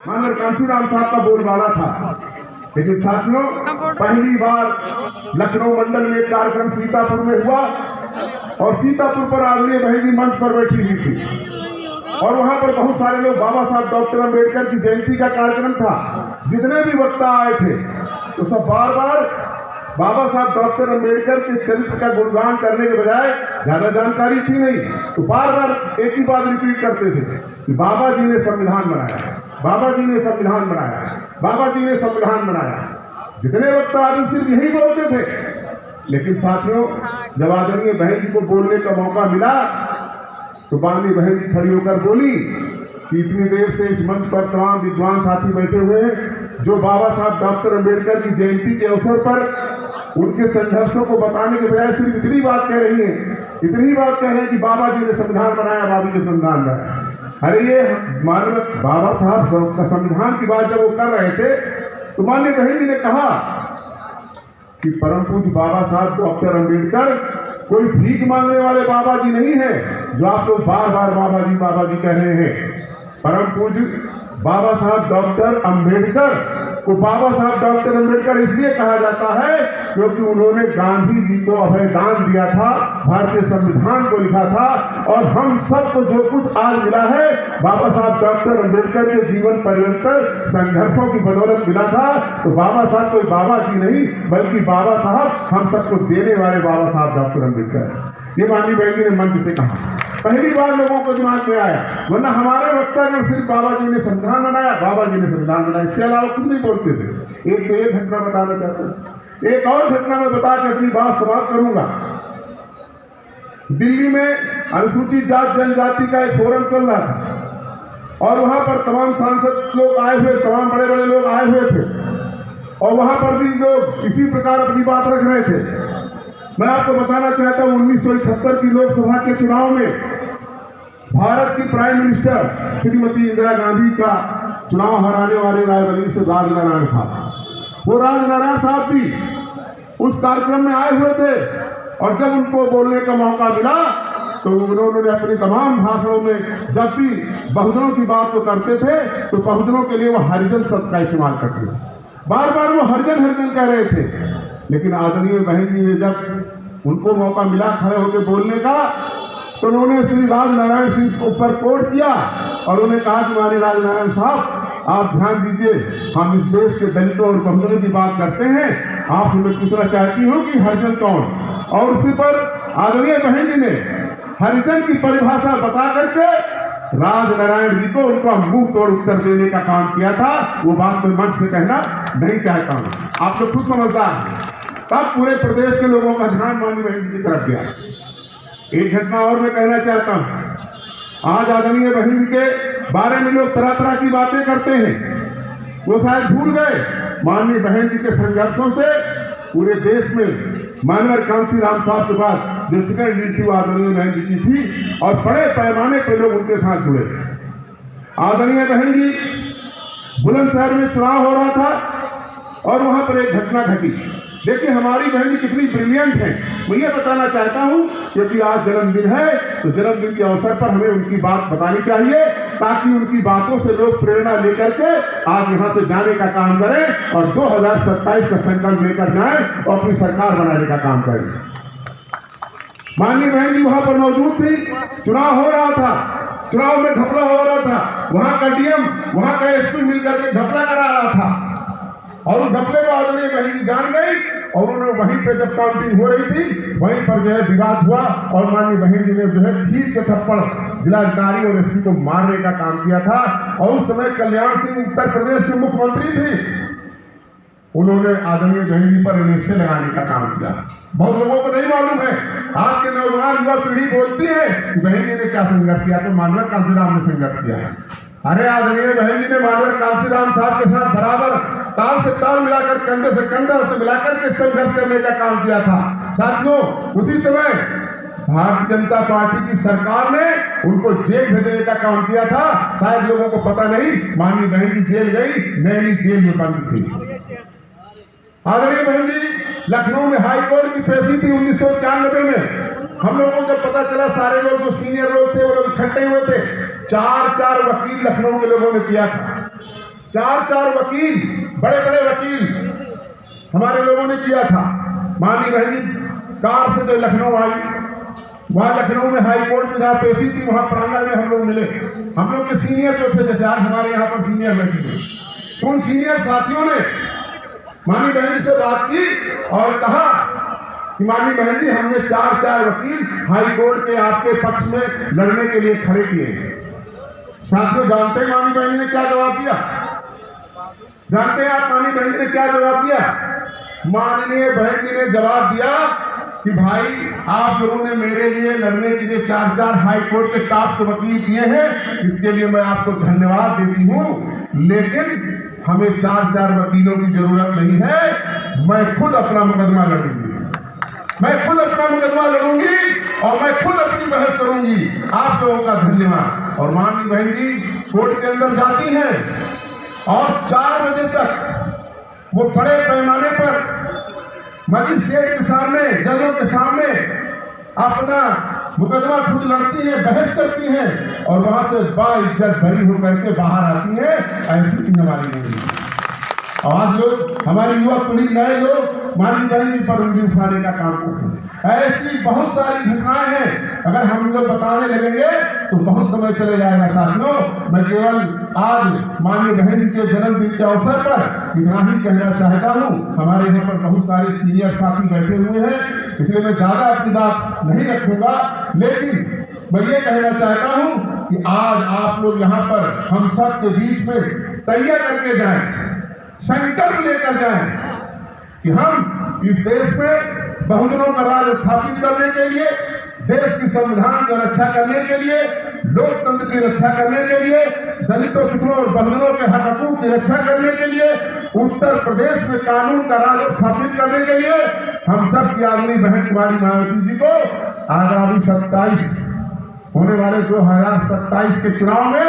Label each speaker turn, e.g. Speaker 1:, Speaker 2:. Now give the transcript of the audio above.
Speaker 1: माननीय कांशीराम साहब का बोलबाला था। लेकिन साथियों, पहली बार लखनऊ मंडल में कार्यक्रम सीतापुर में हुआ और सीतापुर पर आदरणीय बहन जी मंच पर बैठी हुई थी और वहां पर बहुत सारे लोग, बाबा साहब डॉक्टर अम्बेडकर की जयंती का कार्यक्रम था। जितने भी वक्ता आए थे तो सब बार बार बाबा साहब डॉक्टर अम्बेडकर के चरित्र का गुणगान करने के बजाय, ज्यादा जानकारी थी नहीं, तो बार बार एक ही बात रिपीट करते थे कि बाबा जी ने संविधान बनाया, बाबा जी ने संविधान बनाया, बाबा जी ने संविधान बनाया। जितने वक्ता आदि सिर्फ यही बोलते थे। लेकिन साथियों, जब आदरणीय बहन जी को बोलने का मौका मिला तो माननीय बहन जी खड़ी होकर बोली कि इतनी देर से इस मंच पर तमाम विद्वान साथी बैठे हुए हैं जो बाबा साहब डॉक्टर अम्बेडकर की जयंती के अवसर पर उनके संघर्षों को बताने के बजाय सिर्फ इतनी बात कह रही हैं, इतनी बात कह रहे हैं कि बाबा जी ने संविधान बनाया, बाबा जी ने संविधान बनाया। अरे ये माननीय बाबा साहब का संविधान की बात जब वो कर रहे थे तो माननीय बहन जी ने कहा कि परम पूज्य बाबा साहब डॉक्टर अम्बेडकर कोई भीख मांगने वाले बाबा जी नहीं है जो आप लोग बार बार बाबा जी कह रहे हैं। परम पूज्य बाबा साहब डॉक्टर अम्बेडकर को बाबा साहब डॉक्टर अम्बेडकर इसलिए कहा जाता है क्योंकि उन्होंने गांधी जी को अभयदान दिया था, भारतीय संविधान को लिखा था और हम सबको जो कुछ आज मिला है बाबा साहब डॉक्टर अम्बेडकर के जीवन पर्यंत संघर्षों की बदौलत मिला था। तो बाबा साहब कोई बाबा जी नहीं बल्कि बाबा साहब हम सबको देने वाले बाबा साहब डॉक्टर अम्बेडकर। ये माननीय बहन जी ने मंच से कहा, पहली बार लोगों को दिमाग में आया, वरना हमारे वक्तागण सिर्फ बाबा जी ने संविधान बनाया, बाबा जी ने संविधान बनाया, इसके अलावा कुछ नहीं बोलते थे। एक तो ये घटना बताना चाहते हैं, एक और घटना में बता के अपनी बात समाप्त करूंगा। दिल्ली में अनुसूचित जाति जनजाति का एक फोरम चल रहा था और वहां पर तमाम सांसद लोग आए हुए, तमाम बड़े बड़े लोग आए हुए थे और वहां पर भी लोग इसी प्रकार अपनी बात रख रहे थे। मैं आपको बताना चाहता हूं 1971 की लोकसभा के चुनाव में भारत की प्राइम मिनिस्टर श्रीमती इंदिरा गांधी का चुनाव हराने वाले रायबरेली से राजनारायण साहब, वो राजनारायण साहब भी उस कार्यक्रम में आए हुए थे और जब उनको बोलने का मौका मिला तो उन्होंने अपने तमाम भाषणों में जब भी बहुजनों की बात को करते थे तो बहुजनों के लिए वो हरिजन शब्द का इस्तेमाल करते थे, बार बार वो हरिजन हरिजन कह रहे थे। लेकिन आदरणीय बहन जी ने जब उनको मौका मिला खड़े होकर बोलने का तो उन्होंने श्री राजनारायण सिंह को ऊपर कोट किया और उन्होंने कहा कि माननीय राजनारायण साहब आप ध्यान दीजिए, हम इस देश के दलितों और बहुजनों की बात करते हैं, आपसे मैं पूछना चाहती हूँ कि हरिजन कौन। और उसी पर आदरणीय बहन जी ने हरिजन की परिभाषा बता करके राजनारायण जी को उनका मुंह तोड़ उत्तर देने का काम किया था। वो बात मैं मंच से कहना नहीं चाहता हूँ, आप लोग खुद समझदार हैं। तब पूरे प्रदेश के लोगों का ध्यान माननीय बहन जी की तरफ गया। एक घटना और मैं कहना चाहता हूं, आज आदरणीय बहन जी के बारे में लोग तरह तरह की बातें करते हैं, वो शायद भूल गए माननीय बहन जी के संघर्षों से पूरे देश में माननीय कांशीराम साहब के बाद जो सेकंड ड्यूटी आदरणीय बहन जी की थी और बड़े पैमाने पर लोग उनके साथ जुड़े। आदरणीय बहन जी बुलंदशहर में चुनाव हो रहा था और वहां पर एक घटना घटी। देखिए हमारी बहन जी कितनी ब्रिलियंट है, मैं ये बताना चाहता हूं क्योंकि आज जन्मदिन है तो जन्मदिन के अवसर पर हमें उनकी बात बतानी चाहिए ताकि उनकी बातों से लोग प्रेरणा लेकर के आज यहां से जाने का काम करें और 2027 का संकल्प लेकर जाएं और अपनी सरकार बनाने का काम करें। माननीय बहन जी वहां पर मौजूद थी, चुनाव हो रहा था, चुनाव में घपला हो रहा था, वहां का डीएम वहां का एसपी मिलकर के घपला करा रहा था और उस घपले को आदरणीय बहन जी जान गई और उन्होंने वहीं पे जब काउंटिंग हो रही थी वहीं पर जो है विवाद हुआ और माननीय बहन जी ने जो है खींच के थप्पड़ जिलाधिकारी और एसपी को मारने का काम किया था। और उस समय कल्याण सिंह उत्तर प्रदेश के मुख्यमंत्री थे, उन्होंने आदरणीय बहन जी पर एनएसए लगाने का काम किया। बहुत लोगों को नहीं मालूम है, आज के नौजवान युवा पीढ़ी बोलती है कि बहन जी ने क्या संघर्ष किया, तो माननीय कांशीराम ने संघर्ष किया है। अरे आदरणीय बहन जी ने माननीय कांशीराम साहब के साथ बराबर ताल से ताल मिलाकर, कंधे से कंधा से मिलाकर के संघर्ष करने का काम किया था। साथियों उसी समय भारतीय जनता पार्टी की सरकार ने उनको जेल भेजने का काम किया था। शायद लोगों को पता नहीं, माननीय बहन जी जेल गई, नैनी जेल में बंद थी। आदरणीय बहन जी लखनऊ में हाई कोर्ट की पेशी थी 1991 में। हम लोगों को जब पता चला, सारे लोग जो सीनियर लोग थे वो लोग इकट्ठे हुए थे, 4 वकील लखनऊ के लोगों ने किया था। 4 वकील, बड़े बड़े वकील हमारे लोगों ने किया था। माननीय बहन जी कार से जो लखनऊ आई, वहाँ लखनऊ में हाई कोर्ट में जहाँ पेशी थी, वहाँ प्रांगण में हम लोग मिले। हम लोग के सीनियर जो थे, जैसे आज हमारे यहाँ पर सीनियर बैठे थे, उन सीनियर साथियों ने माननीय बहन जी से बात की और कहा कि माननीय बहन जी हमने 4 वकील हाई कोर्ट के आपके पक्ष में लड़ने के लिए खड़े किए। साथियों जानते हैं माननीय बहन जी ने क्या जवाब दिया? जानते हैं आप माननीय बहन जी ने क्या जवाब दिया? माननीय बहन जी ने जवाब दिया कि भाई आप लोगों ने मेरे लिए लड़ने के लिए 4 हाई कोर्ट के टॉप के वकील किए हैं, इसके लिए मैं आपको धन्यवाद देती हूँ, लेकिन हमें 4 वकीलों की जरूरत नहीं है, मैं खुद अपना मुकदमा लड़ूंगी, मैं खुद अपना मुकदमा लड़ूंगी और मैं खुद अपनी बहस करूंगी। आप लोगों का धन्यवाद। और माननीय बहन जी कोर्ट के अंदर जाती हैं और 4 बजे तक वो बड़े पैमाने पर मजिस्ट्रेट के सामने, जजों के सामने अपना मुकदमा खुद लड़ती हैं, बहस करती हैं और वहां से बाइज्जत भरी होकर के बाहर आती हैं। ऐसी थी हमारी नहीं। आज लोग, हमारी युवा पीढ़ी, नए लोग माननीय बहन जी पर उंगली उठाने का काम करते हैं। ऐसी बहुत सारी घटनाएं हैं, अगर हम लोग बताने लगेंगे तो बहुत समय चले जाएगा। साथियों, मैं केवल आज माननीय बहन जी के जन्मदिन के अवसर पर इतना ही कहना चाहता हूँ। हमारे यहाँ पर बहुत सारे सीनियर साथी बैठे हुए हैं, इसलिए मैं ज्यादा अपनी बात नहीं रखूंगा, लेकिन मैं ये कहना चाहता हूँ कि आज आप लोग यहाँ पर हम सब के बीच में तैयार करके जाएं, संकल्प लेकर जाएं कि हम इस देश में बहुजनों का राज स्थापित करने के लिए, देश की संविधान की रक्षा करने के लिए, लोकतंत्र की रक्षा करने के लिए, दलितों, पिछड़ों और बंधनों के हकूक की रक्षा करने के लिए, उत्तर प्रदेश में कानून का राज स्थापित करने के लिए हम सब की आदमी बहन कुमारी मायावती जी को आगामी 27 होने वाले 2027 के चुनाव में